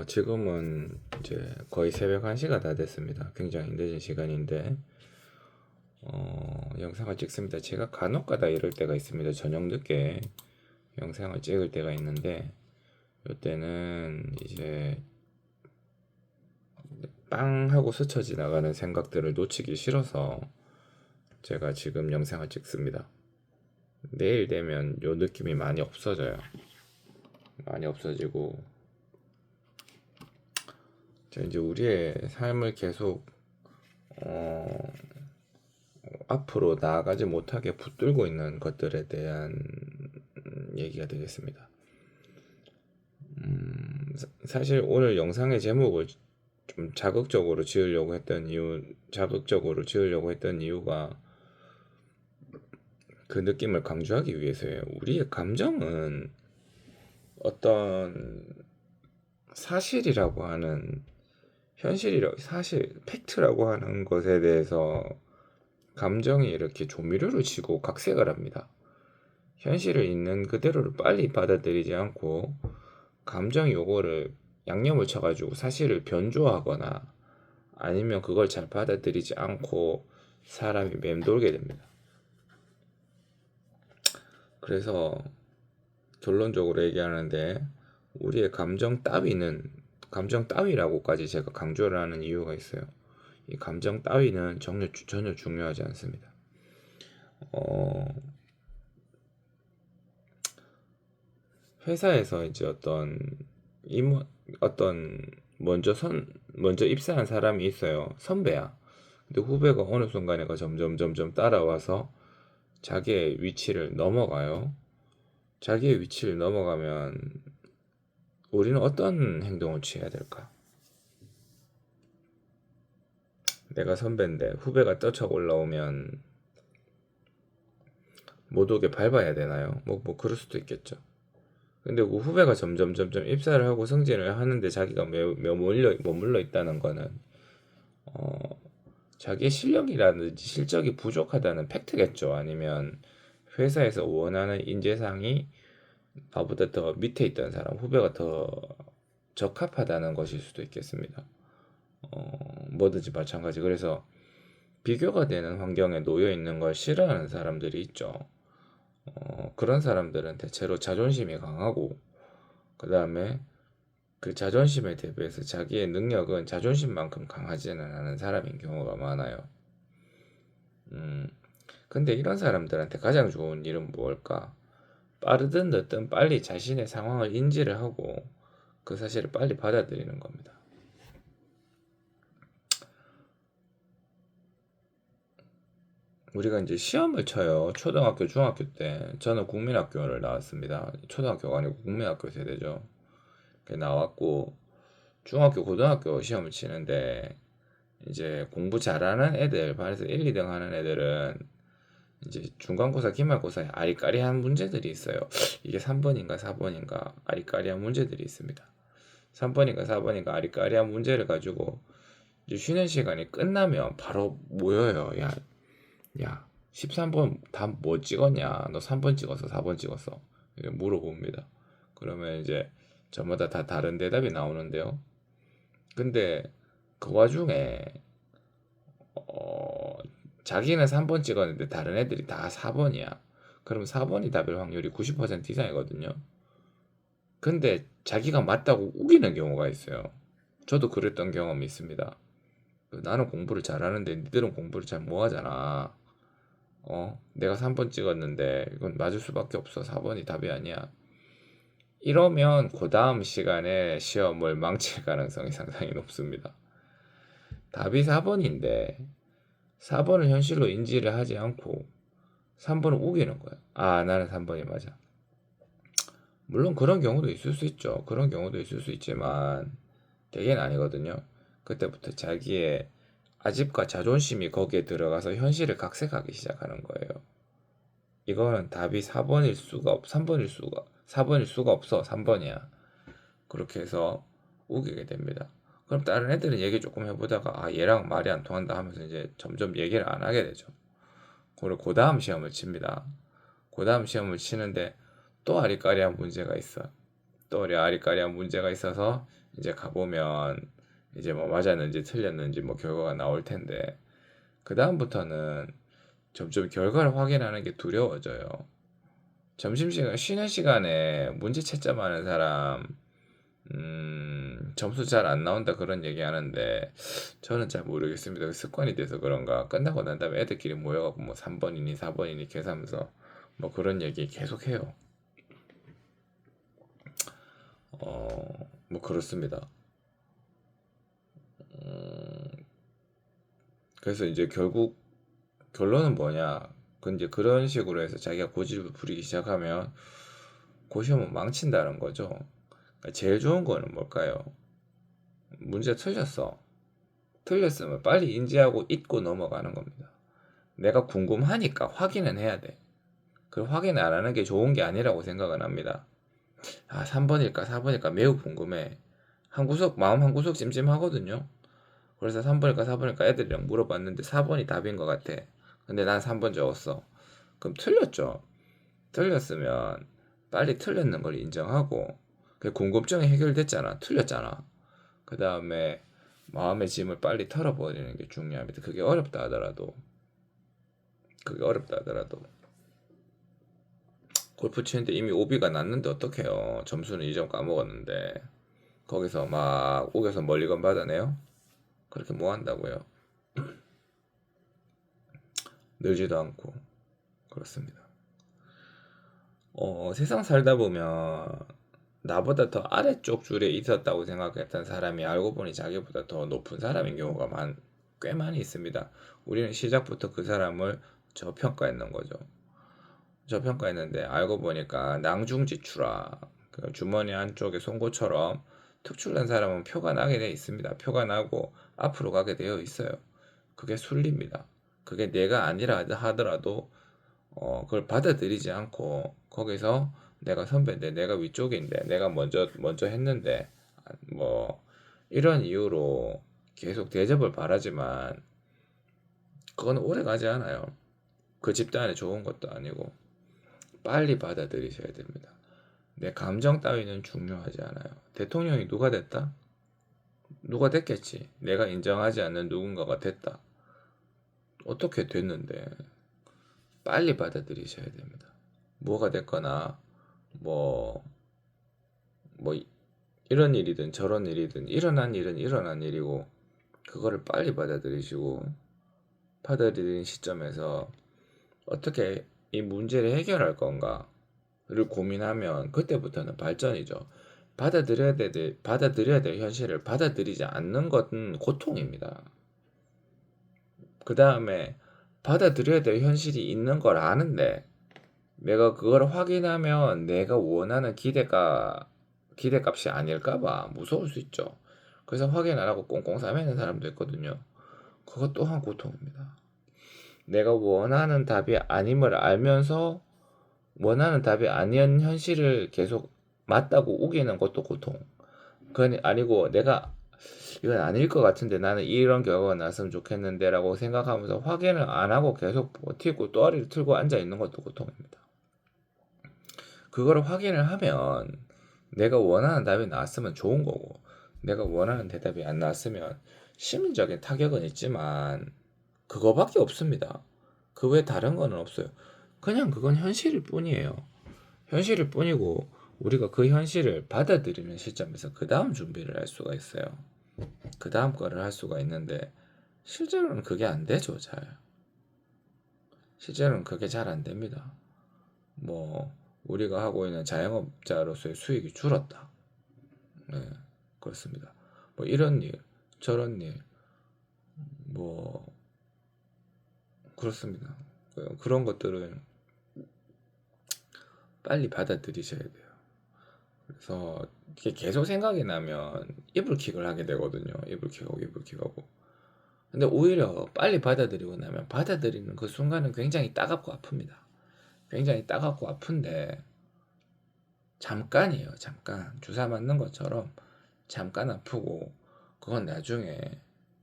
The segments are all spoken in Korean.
지금은 이제 거의 새벽 1시가 다 됐습니다. 굉장히 늦은 시간인데, 영상을 찍습니다. 제가 간혹가다 이럴 때가 있습니다. 저녁 늦게 영상을 찍을 때가 있는데, 이때는 이제 빵 하고 스쳐 지나가는 생각들을 놓치기 싫어서 제가 지금 영상을 찍습니다. 내일 되면 요 느낌이 많이 없어져요. 많이 없어지고, 이제 우리의 삶을 계속 앞으로 나아가지 못하게 붙들고 있는 것들에 대한 얘기가 되겠습니다. 사실 오늘 영상의 제목을 좀 자극적으로 지으려고 했던 이유가 그 느낌을 강조하기 위해서예요. 우리의 감정은 어떤 사실이라고 하는 팩트라고 하는 것에 대해서 감정이 이렇게 조미료를 치고 각색을 합니다. 현실을 있는 그대로를 빨리 받아들이지 않고 감정 요거를 양념을 쳐가지고 사실을 변조하거나 아니면 그걸 잘 받아들이지 않고 사람이 맴돌게 됩니다. 그래서 결론적으로 얘기하는데 우리의 감정 따위라고까지 제가 강조를 하는 이유가 있어요. 이 감정 따위는 전혀 중요하지 않습니다. 회사에서 이제 어떤 먼저 입사한 사람이 있어요. 선배야. 근데 후배가 어느 순간에 점점 따라와서 자기의 위치를 넘어가요. 자기의 위치를 넘어가면 우리는 어떤 행동을 취해야 될까? 내가 선배인데 후배가 떠쳐 올라오면 못 오게 밟아야 되나요? 뭐 그럴 수도 있겠죠. 근데 그 후배가 점점 입사를 하고 승진을 하는데 자기가 머물러 있다는 거는 자기의 실력이라든지 실적이 부족하다는 팩트겠죠. 아니면 회사에서 원하는 인재상이 나보다 더 밑에 있던 사람, 후배가 더 적합하다는 것일 수도 있겠습니다. 뭐든지 마찬가지. 그래서 비교가 되는 환경에 놓여 있는 걸 싫어하는 사람들이 있죠. 그런 사람들은 대체로 자존심이 강하고, 그 다음에 그 자존심에 대비해서 자기의 능력은 자존심만큼 강하지는 않은 사람인 경우가 많아요. 근데 이런 사람들한테 가장 좋은 일은 무엇일까? 빠르든 늦든 빨리 자신의 상황을 인지를 하고 그 사실을 빨리 받아들이는 겁니다. 우리가 이제 시험을 쳐요. 초등학교, 중학교 때. 저는 국민학교를 나왔습니다. 초등학교가 아니고 국민학교 세대죠. 나왔고, 중학교, 고등학교 시험을 치는데, 이제 공부 잘하는 애들, 반에서 1, 2등 하는 애들은 이제 중간고사, 기말고사에 아리까리한 문제들이 있어요. 이게 3번인가 4번인가 아리까리한 문제들이 있습니다. 3번인가 4번인가 아리까리한 문제를 가지고 이제 쉬는 시간이 끝나면 바로 모여요. 야, 13번 답 뭐 찍었냐? 너 3번 찍었어? 4번 찍었어? 이렇게 물어봅니다. 그러면 이제 저마다 다 다른 대답이 나오는데요. 근데 그 와중에 어, 자기는 3번 찍었는데 다른 애들이 다 4번이야. 그럼 4번이 답일 확률이 90% 이상이거든요. 근데 자기가 맞다고 우기는 경우가 있어요. 저도 그랬던 경험이 있습니다. 나는 공부를 잘하는데 니들은 공부를 잘 못하잖아. 내가 3번 찍었는데 이건 맞을 수밖에 없어. 4번이 답이 아니야. 이러면 그 다음 시간에 시험을 망칠 가능성이 상당히 높습니다. 답이 4번인데 4번을 현실로 인지를 하지 않고 3번을 우기는 거야. 아, 나는 3번이 맞아. 물론 그런 경우도 있을 수 있죠. 그런 경우도 있을 수 있지만 대개는 아니거든요. 그때부터 자기의 아집과 자존심이 거기에 들어가서 현실을 각색하기 시작하는 거예요. 이거는 답이 4번일 수가 없어. 3번이야. 그렇게 해서 우기게 됩니다. 그럼 다른 애들은 얘기 조금 해보다가 아, 얘랑 말이 안 통한다 하면서 이제 점점 얘기를 안 하게 되죠. 그리고 그 다음 시험을 칩니다. 그 다음 시험을 치는데 또 아리까리한 문제가 있어. 또 아리까리한 문제가 있어서 이제 가보면 이제 뭐 맞았는지 틀렸는지 뭐 결과가 나올 텐데 그 다음부터는 점점 결과를 확인하는 게 두려워져요. 점심시간 쉬는 시간에 문제 채점하는 사람 점수 잘 안 나온다 그런 얘기 하는데 저는 잘 모르겠습니다. 그 습관이 돼서 그런가 끝나고 난 다음에 애들끼리 모여갖고 뭐 3번이니 4번이니 계산하면서 뭐 그런 얘기 계속 해요. 뭐 그렇습니다. 그래서 이제 결국 결론은 뭐냐? 근데 그런 식으로 해서 자기가 고집을 부리기 시작하면 고시험은 망친다는 거죠. 그러니까 제일 좋은 거는 뭘까요? 문제 틀렸어. 틀렸으면 빨리 인지하고 잊고 넘어가는 겁니다. 내가 궁금하니까 확인은 해야 돼. 그 확인 안 하는 게 좋은 게 아니라고 생각은 합니다. 3번일까 4번일까 매우 궁금해. 마음 한 구석 찜찜하거든요. 그래서 3번일까 4번일까 애들이랑 물어봤는데 4번이 답인 것 같아. 근데 난 3번 적었어. 그럼 틀렸죠. 틀렸으면 빨리 틀렸는 걸 인정하고 그 궁금증이 해결됐잖아. 틀렸잖아. 그 다음에 마음의 짐을 빨리 털어버리는 게 중요합니다. 그게 어렵다 하더라도 골프 치는데 이미 오비가 났는데 어떡해요. 점수는 2점 까먹었는데 거기서 막 우겨서 멀리건 받아내요? 그렇게 뭐 한다고요? 늘지도 않고 그렇습니다. 세상 살다 보면 나보다 더 아래쪽 줄에 있었다고 생각했던 사람이 알고 보니 자기보다 더 높은 사람인 경우가 꽤 많이 있습니다. 우리는 시작부터 그 사람을 저평가했는 거죠. 저평가했는데 알고 보니까 낭중지추라 그 주머니 안쪽에 송곳처럼 특출난 사람은 표가 나게 돼 있습니다. 표가 나고 앞으로 가게 되어 있어요. 그게 순리입니다. 그게 내가 아니라 하더라도 그걸 받아들이지 않고 거기서 내가 선배인데 내가 위쪽인데 내가 먼저 했는데 뭐 이런 이유로 계속 대접을 바라지만 그건 오래 가지 않아요. 그 집단에 좋은 것도 아니고 빨리 받아들이셔야 됩니다. 내 감정 따위는 중요하지 않아요. 대통령이 누가 됐다? 누가 됐겠지. 내가 인정하지 않는 누군가가 됐다. 어떻게 됐는데 빨리 받아들이셔야 됩니다. 뭐가 됐거나 뭐 이런 일이든 저런 일이든 일어난 일은 일어난 일이고 그거를 빨리 받아들이시고 받아들이는 시점에서 어떻게 이 문제를 해결할 건가를 고민하면 그때부터는 발전이죠. 받아들여야 될 현실을 받아들이지 않는 것은 고통입니다. 그 다음에 받아들여야 될 현실이 있는 걸 아는데 내가 그걸 확인하면 내가 원하는 기대값이 아닐까봐 무서울 수 있죠. 그래서 확인 안 하고 꽁꽁 싸매는 사람도 있거든요. 그것 또한 고통입니다. 내가 원하는 답이 아님을 알면서 원하는 답이 아닌 현실을 계속 맞다고 우기는 것도 고통. 그건 아니고 내가 이건 아닐 것 같은데 나는 이런 결과가 났으면 좋겠는데 라고 생각하면서 확인을 안 하고 계속 버티고 또아리를 틀고 앉아 있는 것도 고통입니다. 그거를 확인을 하면 내가 원하는 답이 나왔으면 좋은 거고 내가 원하는 대답이 안 나왔으면 심리적인 타격은 있지만 그거밖에 없습니다. 그 외에 다른 거는 없어요. 그냥 그건 현실일 뿐이에요. 현실일 뿐이고 우리가 그 현실을 받아들이는 시점에서 그 다음 준비를 할 수가 있어요. 그 다음 거를 할 수가 있는데 실제로는 그게 안 되죠. 실제로는 그게 잘 안 됩니다. 뭐 우리가 하고 있는 자영업자로서의 수익이 줄었다. 네, 그렇습니다. 뭐 이런 일, 저런 일, 뭐 그렇습니다. 그런 것들은 빨리 받아들이셔야 돼요. 그래서 이게 계속 생각이 나면 이불킥을 하게 되거든요. 이불킥하고. 근데 오히려 빨리 받아들이고 나면 받아들이는 그 순간은 굉장히 따갑고 아픕니다. 굉장히 따갑고 아픈데 잠깐이에요. 잠깐. 주사 맞는 것처럼 잠깐 아프고 그건 나중에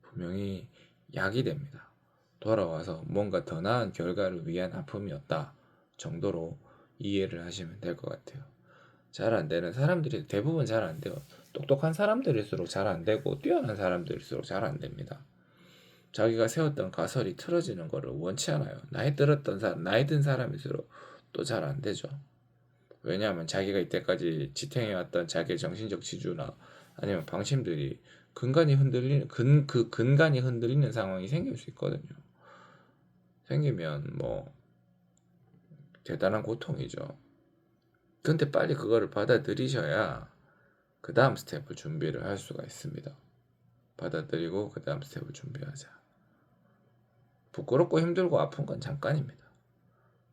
분명히 약이 됩니다. 돌아와서 뭔가 더 나은 결과를 위한 아픔이었다 정도로 이해를 하시면 될 것 같아요. 잘 안 되는 사람들이 대부분 잘 안 돼요. 똑똑한 사람들일수록 잘 안 되고 뛰어난 사람들일수록 잘 안 됩니다. 자기가 세웠던 가설이 틀어지는 것을 원치 않아요. 나이 든 사람일수록 또 잘 안 되죠. 왜냐하면 자기가 이때까지 지탱해왔던 자기의 정신적 지주나 아니면 방침들이 그 근간이 흔들리는 상황이 생길 수 있거든요. 생기면 뭐 대단한 고통이죠. 근데 빨리 그거를 받아들이셔야 그 다음 스텝을 준비를 할 수가 있습니다. 받아들이고 그 다음 스텝을 준비하자. 부끄럽고 힘들고 아픈 건 잠깐입니다.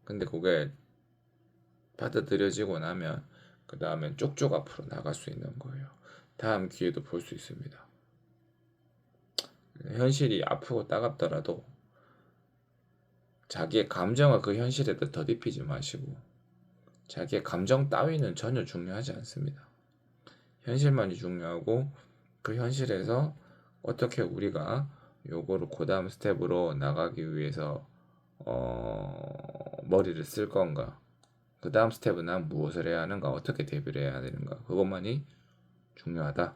근데 그게 받아들여지고 나면 그 다음엔 쪽쪽 앞으로 나갈 수 있는 거예요. 다음 기회도 볼 수 있습니다. 현실이 아프고 따갑더라도 자기의 감정을 그 현실에다 더딥히지 마시고 자기의 감정 따위는 전혀 중요하지 않습니다. 현실만이 중요하고 그 현실에서 어떻게 우리가 요거를 그 다음 스텝으로 나가기 위해서 머리를 쓸 건가, 그 다음 스텝은 난 무엇을 해야 하는가, 어떻게 대비를 해야 되는가, 그것만이 중요하다.